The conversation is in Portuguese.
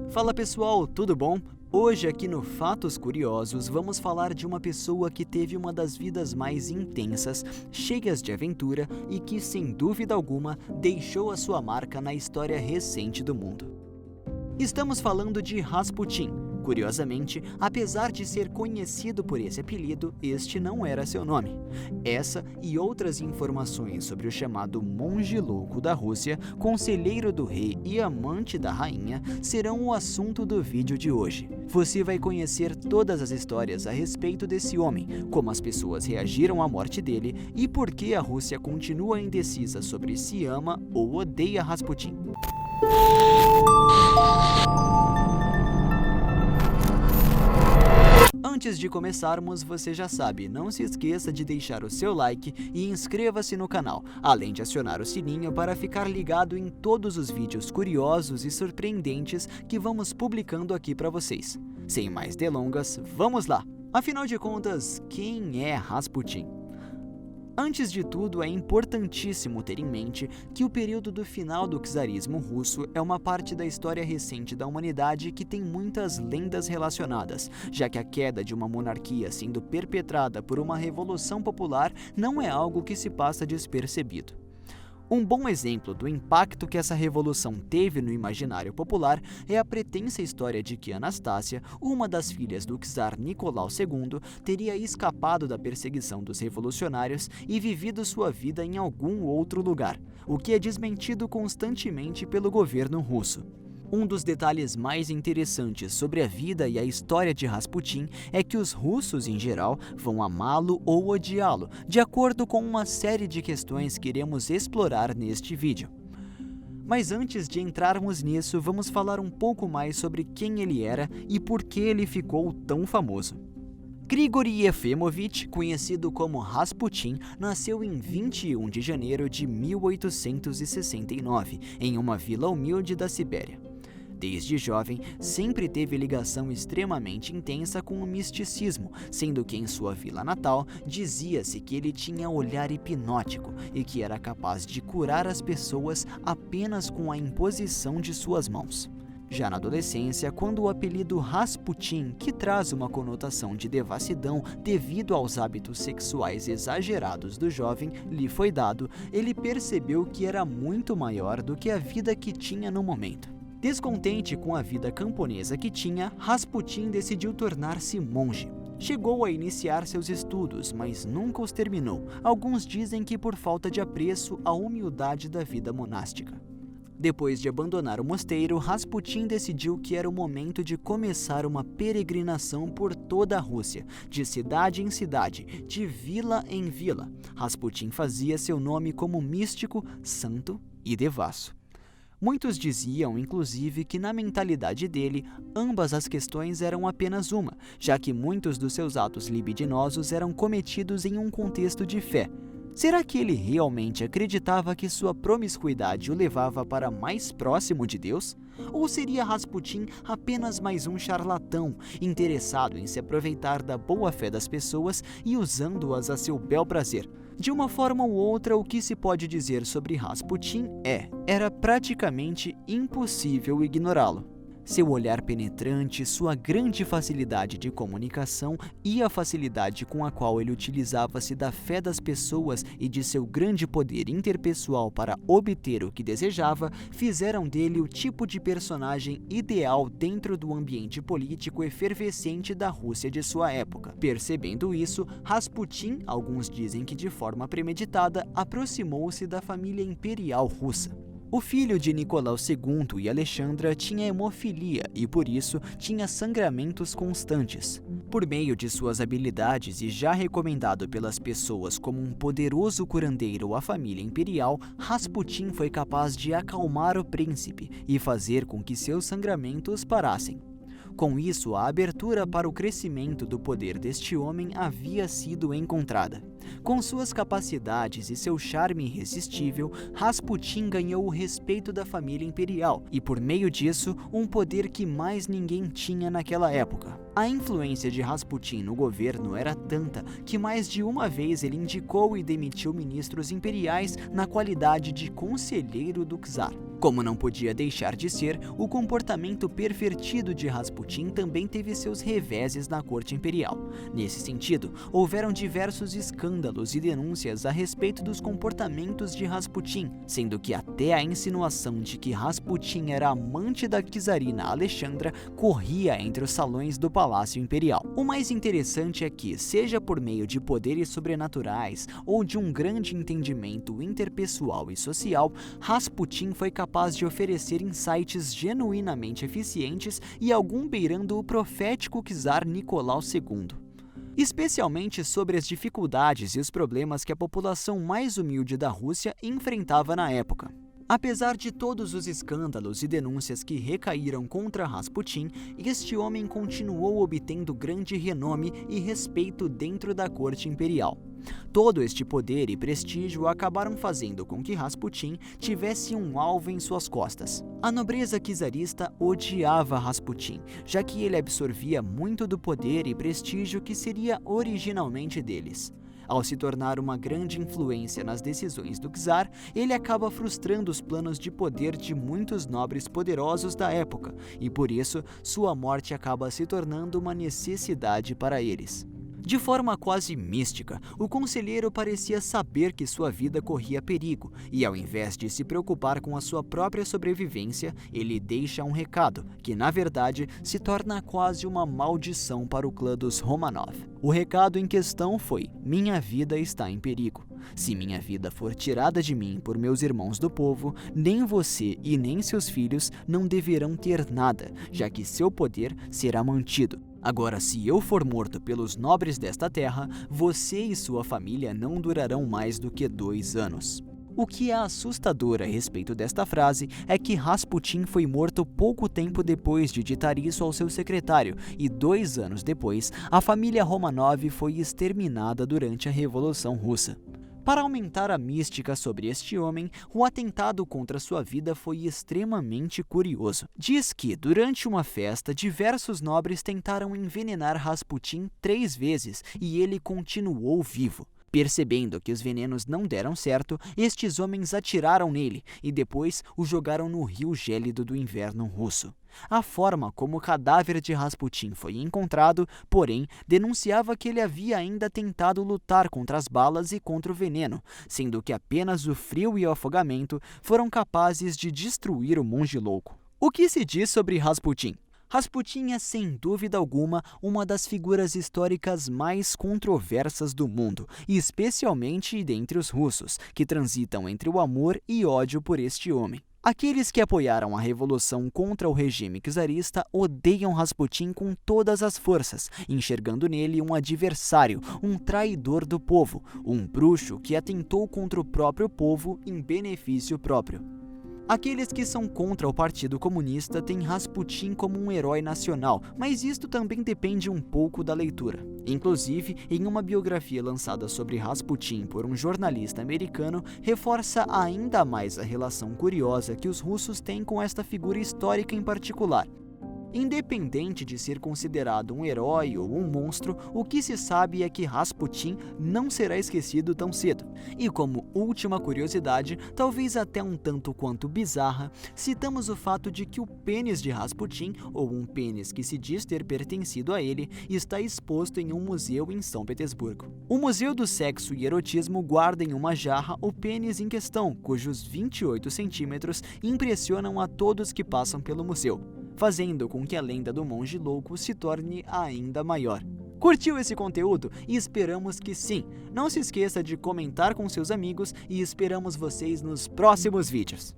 Fala pessoal, tudo bom? Hoje aqui no Fatos Curiosos vamos falar de uma pessoa que teve uma das vidas mais intensas, cheias de aventura e que, sem dúvida alguma, deixou a sua marca na história recente do mundo. Estamos falando de Rasputin. Curiosamente, apesar de ser conhecido por esse apelido, este não era seu nome. Essa e outras informações sobre o chamado Monge Louco da Rússia, conselheiro do rei e amante da rainha, serão o assunto do vídeo de hoje. Você vai conhecer todas as histórias a respeito desse homem, como as pessoas reagiram à morte dele e por que a Rússia continua indecisa sobre se ama ou odeia Rasputin. Antes de começarmos, você já sabe, não se esqueça de deixar o seu like e inscreva-se no canal, além de acionar o sininho para ficar ligado em todos os vídeos curiosos e surpreendentes que vamos publicando aqui para vocês. Sem mais delongas, vamos lá! Afinal de contas, quem é Rasputin? Antes de tudo, é importantíssimo ter em mente que o período do final do czarismo russo é uma parte da história recente da humanidade que tem muitas lendas relacionadas, já que a queda de uma monarquia sendo perpetrada por uma revolução popular não é algo que se passa despercebido. Um bom exemplo do impacto que essa revolução teve no imaginário popular é a pretensa história de que Anastácia, uma das filhas do czar Nicolau II, teria escapado da perseguição dos revolucionários e vivido sua vida em algum outro lugar, o que é desmentido constantemente pelo governo russo. Um dos detalhes mais interessantes sobre a vida e a história de Rasputin é que os russos, em geral, vão amá-lo ou odiá-lo, de acordo com uma série de questões que iremos explorar neste vídeo. Mas antes de entrarmos nisso, vamos falar um pouco mais sobre quem ele era e por que ele ficou tão famoso. Grigori Efimovich, conhecido como Rasputin, nasceu em 21 de janeiro de 1869, em uma vila humilde da Sibéria. Desde jovem, sempre teve ligação extremamente intensa com o misticismo, sendo que em sua vila natal dizia-se que ele tinha olhar hipnótico e que era capaz de curar as pessoas apenas com a imposição de suas mãos. Já na adolescência, quando o apelido Rasputin, que traz uma conotação de devassidão devido aos hábitos sexuais exagerados do jovem, lhe foi dado, ele percebeu que era muito maior do que a vida que tinha no momento. Descontente com a vida camponesa que tinha, Rasputin decidiu tornar-se monge. Chegou a iniciar seus estudos, mas nunca os terminou. Alguns dizem que por falta de apreço à humildade da vida monástica. Depois de abandonar o mosteiro, Rasputin decidiu que era o momento de começar uma peregrinação por toda a Rússia, de cidade em cidade, de vila em vila. Rasputin fazia seu nome como místico, santo e devasso. Muitos diziam, inclusive, que na mentalidade dele, ambas as questões eram apenas uma, já que muitos dos seus atos libidinosos eram cometidos em um contexto de fé. Será que ele realmente acreditava que sua promiscuidade o levava para mais próximo de Deus? Ou seria Rasputin apenas mais um charlatão, interessado em se aproveitar da boa-fé das pessoas e usando-as a seu bel prazer? De uma forma ou outra, o que se pode dizer sobre Rasputin era praticamente impossível ignorá-lo. Seu olhar penetrante, sua grande facilidade de comunicação e a facilidade com a qual ele utilizava-se da fé das pessoas e de seu grande poder interpessoal para obter o que desejava, fizeram dele o tipo de personagem ideal dentro do ambiente político efervescente da Rússia de sua época. Percebendo isso, Rasputin, alguns dizem que de forma premeditada, aproximou-se da família imperial russa. O filho de Nicolau II e Alexandra tinha hemofilia e, por isso, tinha sangramentos constantes. Por meio de suas habilidades e já recomendado pelas pessoas como um poderoso curandeiro à família imperial, Rasputin foi capaz de acalmar o príncipe e fazer com que seus sangramentos parassem. Com isso, a abertura para o crescimento do poder deste homem havia sido encontrada. Com suas capacidades e seu charme irresistível, Rasputin ganhou o respeito da família imperial e, por meio disso, um poder que mais ninguém tinha naquela época. A influência de Rasputin no governo era tanta que mais de uma vez ele indicou e demitiu ministros imperiais na qualidade de conselheiro do czar. Como não podia deixar de ser, o comportamento pervertido de Rasputin também teve seus reveses na corte imperial. Nesse sentido, houveram diversos escândalos e denúncias a respeito dos comportamentos de Rasputin, sendo que até a insinuação de que Rasputin era amante da czarina Alexandra corria entre os salões do Palácio Imperial. O mais interessante é que, seja por meio de poderes sobrenaturais ou de um grande entendimento interpessoal e social, Rasputin foi capaz de oferecer insights genuinamente eficientes e algum beirando o profético czar Nicolau II. Especialmente sobre as dificuldades e os problemas que a população mais humilde da Rússia enfrentava na época. Apesar de todos os escândalos e denúncias que recaíram contra Rasputin, este homem continuou obtendo grande renome e respeito dentro da corte imperial. Todo este poder e prestígio acabaram fazendo com que Rasputin tivesse um alvo em suas costas. A nobreza czarista odiava Rasputin, já que ele absorvia muito do poder e prestígio que seria originalmente deles. Ao se tornar uma grande influência nas decisões do czar, ele acaba frustrando os planos de poder de muitos nobres poderosos da época, e por isso sua morte acaba se tornando uma necessidade para eles. De forma quase mística, o conselheiro parecia saber que sua vida corria perigo, e ao invés de se preocupar com a sua própria sobrevivência, ele deixa um recado, que na verdade se torna quase uma maldição para o clã dos Romanov. O recado em questão foi: minha vida está em perigo. Se minha vida for tirada de mim por meus irmãos do povo, nem você e nem seus filhos não deverão ter nada, já que seu poder será mantido. Agora, se eu for morto pelos nobres desta terra, você e sua família não durarão mais do que 2 anos. O que é assustador a respeito desta frase é que Rasputin foi morto pouco tempo depois de ditar isso ao seu secretário, e 2 anos depois, a família Romanov foi exterminada durante a Revolução Russa. Para aumentar a mística sobre este homem, o atentado contra sua vida foi extremamente curioso. Diz que, durante uma festa, diversos nobres tentaram envenenar Rasputin 3 vezes e ele continuou vivo. Percebendo que os venenos não deram certo, estes homens atiraram nele e depois o jogaram no rio gélido do inverno russo. A forma como o cadáver de Rasputin foi encontrado, porém, denunciava que ele havia ainda tentado lutar contra as balas e contra o veneno, sendo que apenas o frio e o afogamento foram capazes de destruir o monge louco. O que se diz sobre Rasputin? Rasputin é, sem dúvida alguma, uma das figuras históricas mais controversas do mundo, e especialmente dentre os russos, que transitam entre o amor e ódio por este homem. Aqueles que apoiaram a revolução contra o regime czarista odeiam Rasputin com todas as forças, enxergando nele um adversário, um traidor do povo, um bruxo que atentou contra o próprio povo em benefício próprio. Aqueles que são contra o Partido Comunista têm Rasputin como um herói nacional, mas isto também depende um pouco da leitura. Inclusive, em uma biografia lançada sobre Rasputin por um jornalista americano, reforça ainda mais a relação curiosa que os russos têm com esta figura histórica em particular. Independente de ser considerado um herói ou um monstro, o que se sabe é que Rasputin não será esquecido tão cedo. E como última curiosidade, talvez até um tanto quanto bizarra, citamos o fato de que o pênis de Rasputin, ou um pênis que se diz ter pertencido a ele, está exposto em um museu em São Petersburgo. O Museu do Sexo e Erotismo guarda em uma jarra o pênis em questão, cujos 28 centímetros impressionam a todos que passam pelo museu, fazendo com que a lenda do monge louco se torne ainda maior. Curtiu esse conteúdo? E esperamos que sim! Não se esqueça de comentar com seus amigos e esperamos vocês nos próximos vídeos.